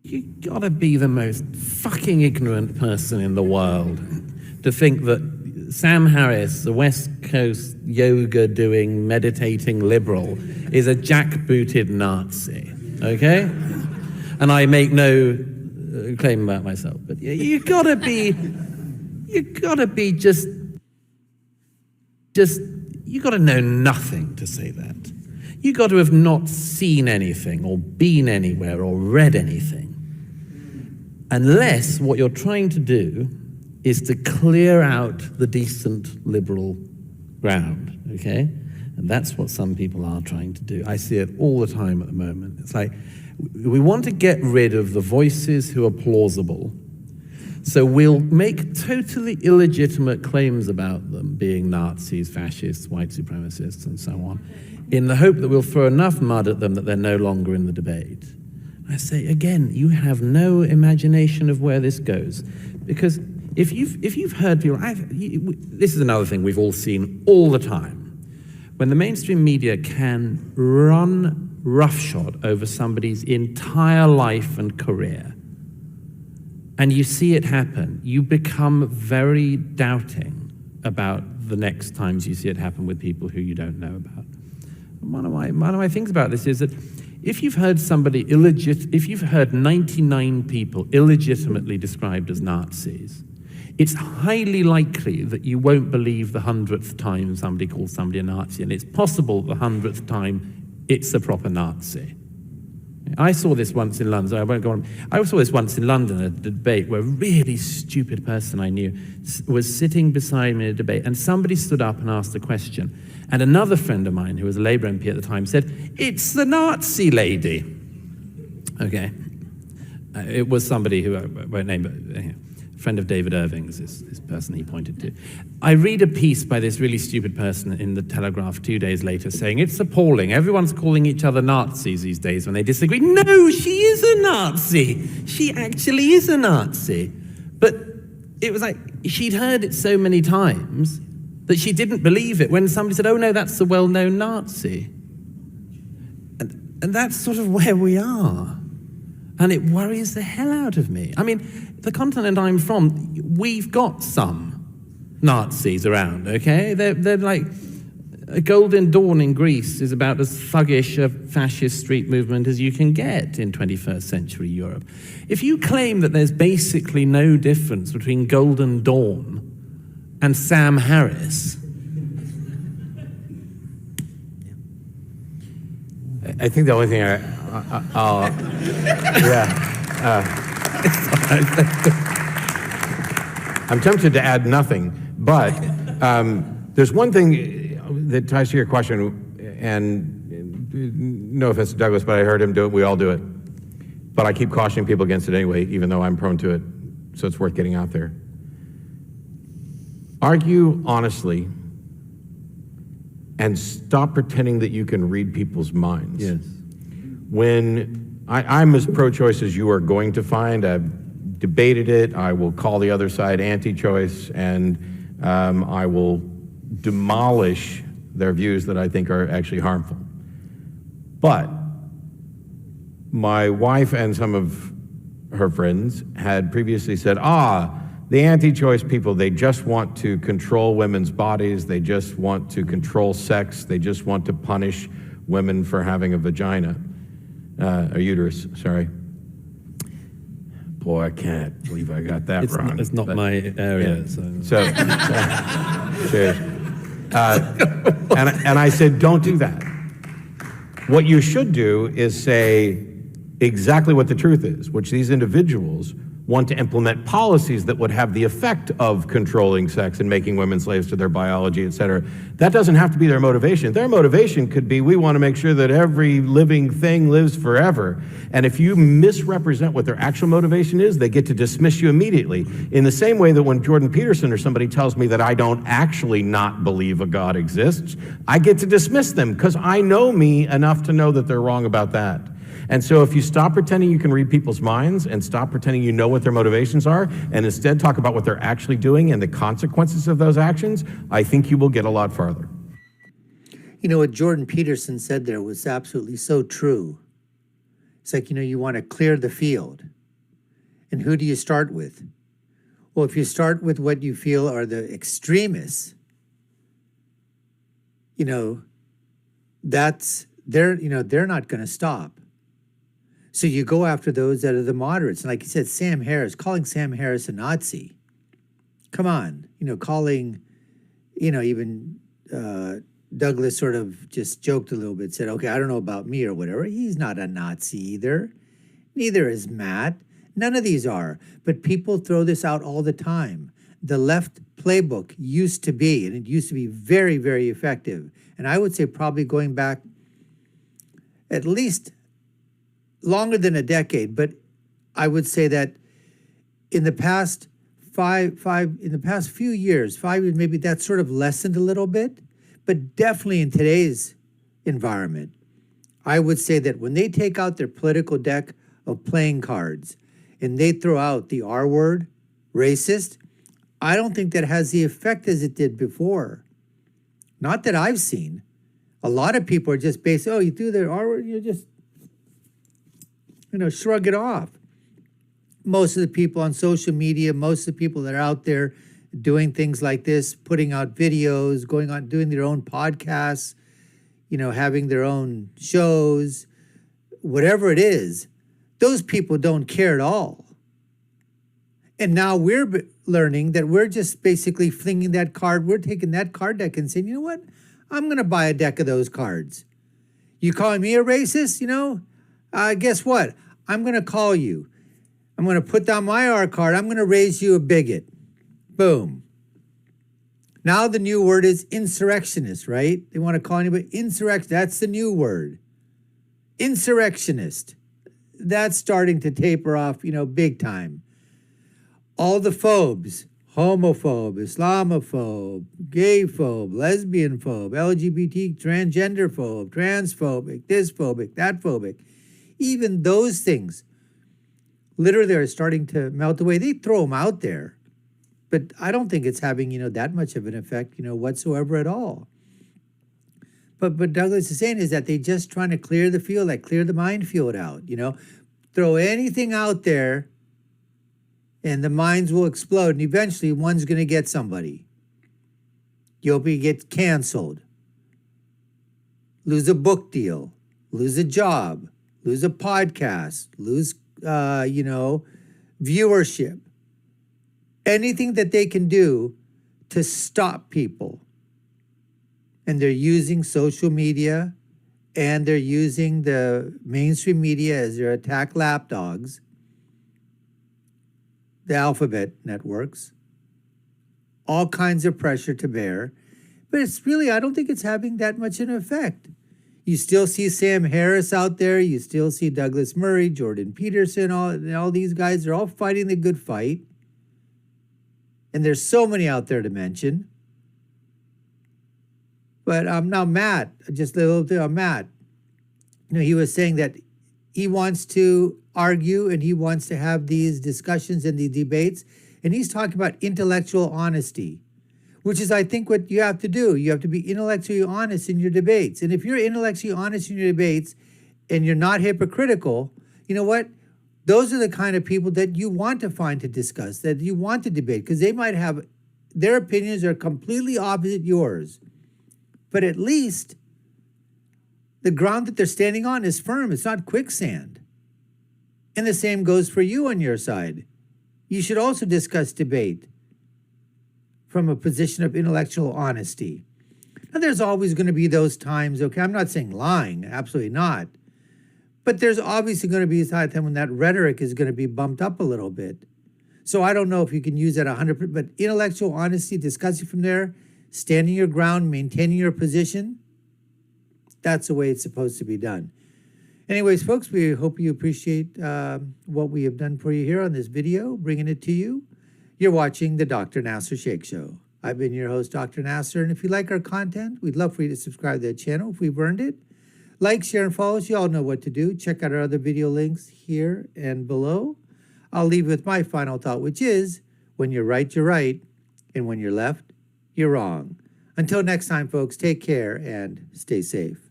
You gotta be the most fucking ignorant person in the world to think that Sam Harris, the West Coast yoga-doing, meditating liberal, is a jackbooted Nazi, okay? And I make no claim about myself, but you gotta be just, you gotta know nothing to say that. You gotta have not seen anything or been anywhere or read anything. Unless what you're trying to do is to clear out the decent liberal ground, okay? And that's what some people are trying to do. I see it all the time at the moment. It's like, we want to get rid of the voices who are plausible, so we'll make totally illegitimate claims about them being Nazis, fascists, white supremacists, and so on, in the hope that we'll throw enough mud at them that they're no longer in the debate. I say, again, you have no imagination of where this goes, because if you've heard people, this is another thing we've all seen all the time. When the mainstream media can run roughshod over somebody's entire life and career, and you see it happen, you become very doubting about the next times you see it happen with people who you don't know about. And one of my things about this is that if you've heard somebody if you've heard 99 people illegitimately described as Nazis, it's highly likely that you won't believe the 100th time somebody calls somebody a Nazi, and it's possible the 100th time it's a proper Nazi. I saw this once in London, so I won't go on. I saw this once in London at a debate where a really stupid person I knew was sitting beside me in a debate, and somebody stood up and asked a question. And another friend of mine, who was a Labour MP at the time, said, "It's the Nazi lady." Okay. It was somebody who I won't name, but a friend of David Irving's, this person he pointed to. I read a piece by this really stupid person in the Telegraph 2 days later saying, "It's appalling. Everyone's calling each other Nazis these days when they disagree." No, she is a Nazi. She actually is a Nazi. But it was like she'd heard it so many times that she didn't believe it when somebody said, "Oh no, that's a well-known Nazi." And that's sort of where we are. And it worries the hell out of me. I mean, the continent I'm from, we've got some Nazis around, okay? They're like, a Golden Dawn in Greece is about as thuggish a fascist street movement as you can get in 21st century Europe. If you claim that there's basically no difference between Golden Dawn and Sam Harris, I think the only thing I'm tempted to add nothing, but there's one thing that ties to your question, and no offense to Douglas, but I heard him do it, we all do it. But I keep cautioning people against it anyway, even though I'm prone to it, so it's worth getting out there. Argue honestly and stop pretending that you can read people's minds. yes. When I'm as pro-choice as you are going to find, I've debated it, I will call the other side anti-choice, and I will demolish their views that I think are actually harmful. But my wife and some of her friends had previously said, the anti-choice people, they just want to control women's bodies, they just want to control sex, they just want to punish women for having a vagina, a uterus, sorry. Boy, I can't believe I got that wrong. It's not my area. Yeah. So cheers. And I said, don't do that. What you should do is say exactly what the truth is, which these individuals want to implement policies that would have the effect of controlling sex and making women slaves to their biology, et cetera. That doesn't have to be their motivation. Their motivation could be, we want to make sure that every living thing lives forever. And if you misrepresent what their actual motivation is, they get to dismiss you immediately. In the same way that when Jordan Peterson or somebody tells me that I don't actually not believe a God exists, I get to dismiss them because I know me enough to know that they're wrong about that. And so if you stop pretending you can read people's minds and stop pretending you know what their motivations are and instead talk about what they're actually doing and the consequences of those actions, I think you will get a lot farther. You know, what Jordan Peterson said there was absolutely so true. It's like, you want to clear the field. And who do you start with? Well, if you start with what you feel are the extremists, they're not going to stop. So you go after those that are the moderates. And like you said, Sam Harris, calling Sam Harris a Nazi. Come on, calling, even Douglas sort of just joked a little bit, said, okay, I don't know about me or whatever. He's not a Nazi either. Neither is Matt. None of these are. But people throw this out all the time. The left playbook used to be, and it used to be very, very effective. And I would say probably going back at least longer than a decade, but I would say that in the past few years, 5 years, maybe that's sort of lessened a little bit, but definitely in today's environment, I would say that when they take out their political deck of playing cards and they throw out the R word, racist, I don't think that has the effect as it did before. Not that I've seen. A lot of people are just based, you threw the R word, you just, shrug it off. Most of the people on social media, most of the people that are out there doing things like this, putting out videos, going on, doing their own podcasts, having their own shows, whatever it is, those people don't care at all. And now we're learning that we're just basically flinging that card, we're taking that card deck and saying, you know what, I'm going to buy a deck of those cards. You calling me a racist? Guess what? I'm going to call you. I'm going to put down my R card. I'm going to raise you a bigot. Boom. Now the new word is insurrectionist, right? They want to call anybody insurrection. That's the new word. Insurrectionist. That's starting to taper off, big time. All the phobes, homophobe, Islamophobe, gay phobe, lesbian phobe, LGBT, transgender phobe, transphobic, this phobic, that phobic. Even those things, literally are starting to melt away. They throw them out there, but I don't think it's having, that much of an effect, whatsoever at all. But what Douglas is saying is that they just trying to clear the field, clear the minefield out, throw anything out there and the mines will explode. And eventually one's going to get somebody. You'll get canceled, lose a book deal, lose a job, lose a podcast, lose, viewership. Anything that they can do to stop people. And they're using social media and they're using the mainstream media as their attack lapdogs, the alphabet networks, all kinds of pressure to bear. But it's really, I don't think it's having that much an effect. You still see Sam Harris out there. You still see Douglas Murray, Jordan Peterson, all these guys. They're all fighting the good fight. And there's so many out there to mention. But now Matt, just a little bit on Matt. He was saying that he wants to argue and he wants to have these discussions and these debates. And he's talking about intellectual honesty, which is, I think, what you have to do. You have to be intellectually honest in your debates. And if you're intellectually honest in your debates and you're not hypocritical, you know what? Those are the kind of people that you want to find to discuss, that you want to debate, because they might have, their opinions are completely opposite yours. But at least the ground that they're standing on is firm. It's not quicksand. And the same goes for you on your side. You should also discuss debate from a position of intellectual honesty. Now, there's always going to be those times, okay? I'm not saying lying, absolutely not. But there's obviously going to be a time when that rhetoric is going to be bumped up a little bit. So I don't know if you can use that 100%, but intellectual honesty, discussing from there, standing your ground, maintaining your position, that's the way it's supposed to be done. Anyways, folks, we hope you appreciate what we have done for you here on this video, bringing it to you. You're watching the Dr. Nasir Shaikh Show. I've been your host, Dr. Nasir, and if you like our content, we'd love for you to subscribe to the channel if we've earned it. Like, share, and follow us. You all know what to do. Check out our other video links here and below. I'll leave with my final thought, which is, when you're right, you're right, and when you're left, you're wrong. Until next time, folks, take care and stay safe.